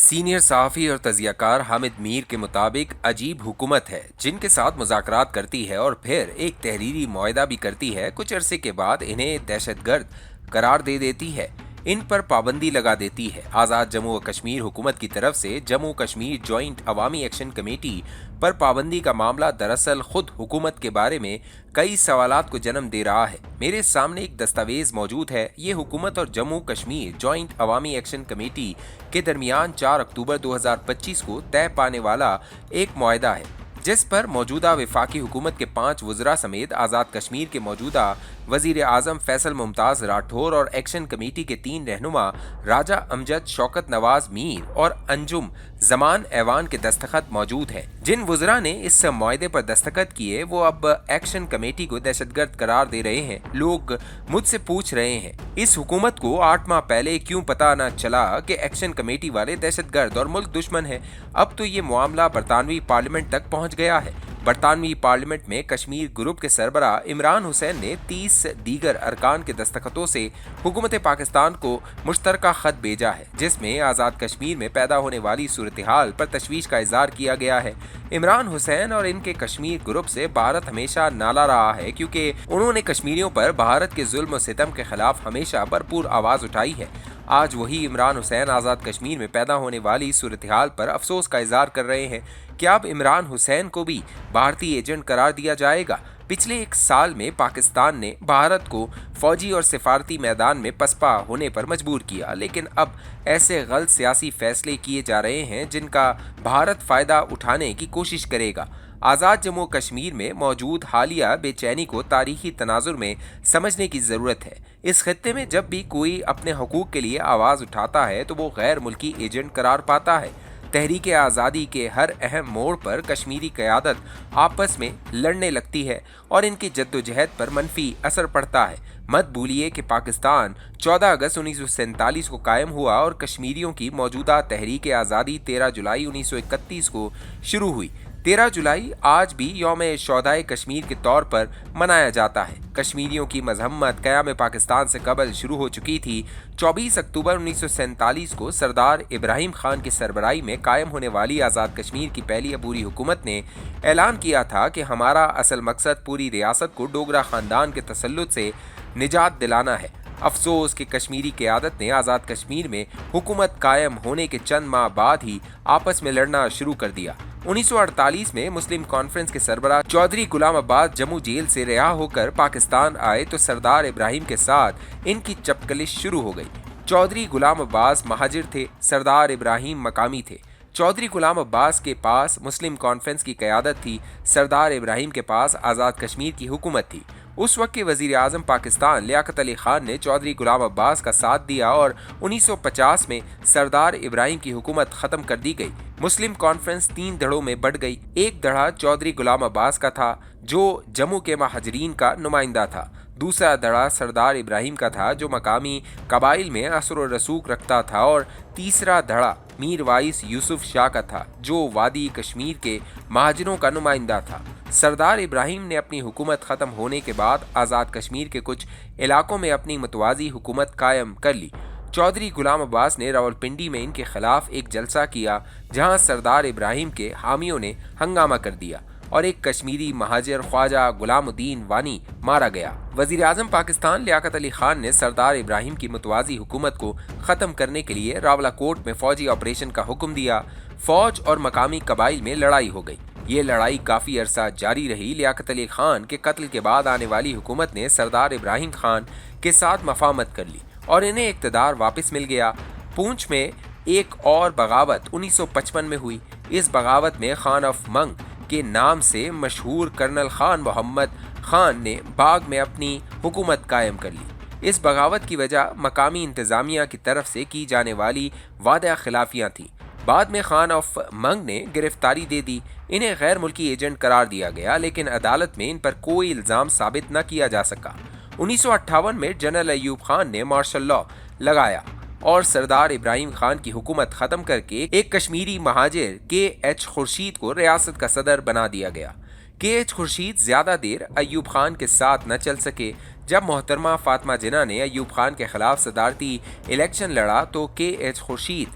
Senior صحافی اور تجزیہ کار حامد میر کے مطابق عجیب حکومت ہے جن کے ساتھ مذاکرات کرتی ہے اور پھر ایک تحریری معاہدہ بھی کرتی ہے، کچھ عرصے کے بعد انہیں دہشت گرد قرار دے دیتی ہے، ان پر پابندی لگا دیتی ہے۔ آزاد جموں و کشمیر حکومت کی طرف سے جموں کشمیر جوائنٹ عوامی ایکشن کمیٹی پر پابندی کا معاملہ دراصل خود حکومت کے بارے میں کئی سوالات کو جنم دے رہا ہے۔ میرے سامنے ایک دستاویز موجود ہے، یہ حکومت اور جموں کشمیر جوائنٹ عوامی ایکشن کمیٹی کے درمیان 4 اکتوبر 2025 کو طے پانے والا ایک معاہدہ ہے، جس پر موجودہ وفاقی حکومت کے 5 وزراء سمیت آزاد کشمیر کے موجودہ وزیر اعظم فیصل ممتاز راٹھور اور ایکشن کمیٹی کے 3 رہنما راجہ امجد، شوکت نواز میر اور انجم زمان ایوان کے دستخط موجود ہیں۔ جن وزراء نے اس معاہدے پر دستخط کیے وہ اب ایکشن کمیٹی کو دہشت گرد قرار دے رہے ہیں۔ لوگ مجھ سے پوچھ رہے ہیں اس حکومت کو 8 ماہ پہلے کیوں پتہ نہ چلا کہ ایکشن کمیٹی والے دہشت گرد اور ملک دشمن ہیں؟ اب تو یہ معاملہ برطانوی پارلیمنٹ تک پہنچ گیا ہے۔ برطانوی پارلیمنٹ میں کشمیر گروپ کے سربراہ عمران حسین نے 30 دیگر ارکان کے دستخطوں سے حکومت پاکستان کو مشترکہ خط بھیجا ہے، جس میں آزاد کشمیر میں پیدا ہونے والی صورتحال پر تشویش کا اظہار کیا گیا ہے۔ عمران حسین اور ان کے کشمیر گروپ سے بھارت ہمیشہ نالا رہا ہے، کیونکہ انہوں نے کشمیریوں پر بھارت کے ظلم و ستم کے خلاف ہمیشہ بھرپور آواز اٹھائی ہے۔ آج وہی عمران حسین آزاد کشمیر میں پیدا ہونے والی صورتحال پر افسوس کا اظہار کر رہے ہیں۔ کیا اب عمران حسین کو بھی بھارتی ایجنٹ قرار دیا جائے گا؟ پچھلے 1 سال میں پاکستان نے بھارت کو فوجی اور سفارتی میدان میں پسپا ہونے پر مجبور کیا، لیکن اب ایسے غلط سیاسی فیصلے کیے جا رہے ہیں جن کا بھارت فائدہ اٹھانے کی کوشش کرے گا۔ آزاد جموں کشمیر میں موجود حالیہ بے چینی کو تاریخی تناظر میں سمجھنے کی ضرورت ہے۔ اس خطے میں جب بھی کوئی اپنے حقوق کے لیے آواز اٹھاتا ہے تو وہ غیر ملکی ایجنٹ قرار پاتا ہے۔ تحریک آزادی کے ہر اہم موڑ پر کشمیری قیادت آپس میں لڑنے لگتی ہے اور ان کی جدوجہد پر منفی اثر پڑتا ہے۔ مت بھولیے کہ پاکستان 14 اگست 1947 کو قائم ہوا اور کشمیریوں کی موجودہ تحریک آزادی 13 جولائی 1931 کو شروع ہوئی۔ 13 جولائی آج بھی یوم شہدائے کشمیر کے طور پر منایا جاتا ہے۔ کشمیریوں کی مذمت قیام پاکستان سے قبل شروع ہو چکی تھی۔ 24 اکتوبر 1947 کو سردار ابراہیم خان کی سربراہی میں قائم ہونے والی آزاد کشمیر کی پہلی عبوری حکومت نے اعلان کیا تھا کہ ہمارا اصل مقصد پوری ریاست کو ڈوگرا خاندان کے تسلط سے نجات دلانا ہے۔ افسوس کہ کشمیری قیادت نے آزاد کشمیر میں حکومت قائم ہونے کے چند ماہ بعد ہی آپس میں لڑنا شروع کر دیا۔ 1948 میں مسلم کانفرنس کے سربراہ چودھری غلام عباس جموں جیل سے رہا ہو کر پاکستان آئے تو سردار ابراہیم کے ساتھ ان کی چپکلش شروع ہو گئی۔ چودھری غلام عباس مہاجر تھے، سردار ابراہیم مقامی تھے۔ چودھری غلام عباس کے پاس مسلم کانفرنس کی قیادت تھی، سردار ابراہیم کے پاس آزاد کشمیر کی حکومت تھی۔ اس وقت کے وزیر اعظم پاکستان لیاقت علی خان نے چودھری غلام عباس کا ساتھ دیا اور 1950 میں سردار ابراہیم کی حکومت ختم کر دی گئی۔ مسلم کانفرنس 3 دھڑوں میں بٹ گئی۔ ایک دھڑا چودھری غلام عباس کا تھا جو جموں کے مہاجرین کا نمائندہ تھا، دوسرا دھڑا سردار ابراہیم کا تھا جو مقامی قبائل میں اثر و رسوخ رکھتا تھا، اور تیسرا دھڑا میر وائس یوسف شاہ کا تھا جو وادی کشمیر کے مہاجروں کا نمائندہ تھا۔ سردار ابراہیم نے اپنی حکومت ختم ہونے کے بعد آزاد کشمیر کے کچھ علاقوں میں اپنی متوازی حکومت قائم کر لی۔ چودھری غلام عباس نے راولپنڈی میں ان کے خلاف ایک جلسہ کیا جہاں سردار ابراہیم کے حامیوں نے ہنگامہ کر دیا اور ایک کشمیری مہاجر خواجہ غلام الدین وانی مارا گیا۔ وزیر اعظم پاکستان لیاقت علی خان نے سردار ابراہیم کی متوازی حکومت کو ختم کرنے کے لیے راولاکوٹ میں فوجی آپریشن کا حکم دیا۔ فوج اور مقامی قبائل میں لڑائی ہو گئی۔ یہ لڑائی کافی عرصہ جاری رہی۔ لیاقت علی خان کے قتل کے بعد آنے والی حکومت نے سردار ابراہیم خان کے ساتھ مفاہمت کر لی اور انہیں اقتدار واپس مل گیا۔ پونچھ میں ایک اور بغاوت 1955 میں ہوئی۔ اس بغاوت میں خان آف منگ کے نام سے مشہور کرنل خان محمد خان نے باغ میں اپنی حکومت قائم کر لی۔ اس بغاوت کی وجہ مقامی انتظامیہ کی طرف سے کی جانے والی وعدہ خلافیاں تھیں۔ بعد میں خان آف منگ نے گرفتاری دے دی، انہیں غیر ملکی ایجنٹ قرار دیا گیا، لیکن عدالت میں ان پر کوئی الزام ثابت نہ کیا جا سکا۔ 1958 میں جنرل ایوب خان نے مارشل لاء لگایا اور سردار ابراہیم خان کی حکومت ختم کر کے ایک کشمیری مہاجر کے ایچ خورشید کو ریاست کا صدر بنا دیا گیا۔ کے ایچ خورشید زیادہ دیر ایوب خان کے ساتھ نہ چل سکے۔ جب محترمہ فاطمہ جناح نے ایوب خان کے خلاف صدارتی الیکشن لڑا تو کے ایچ خورشید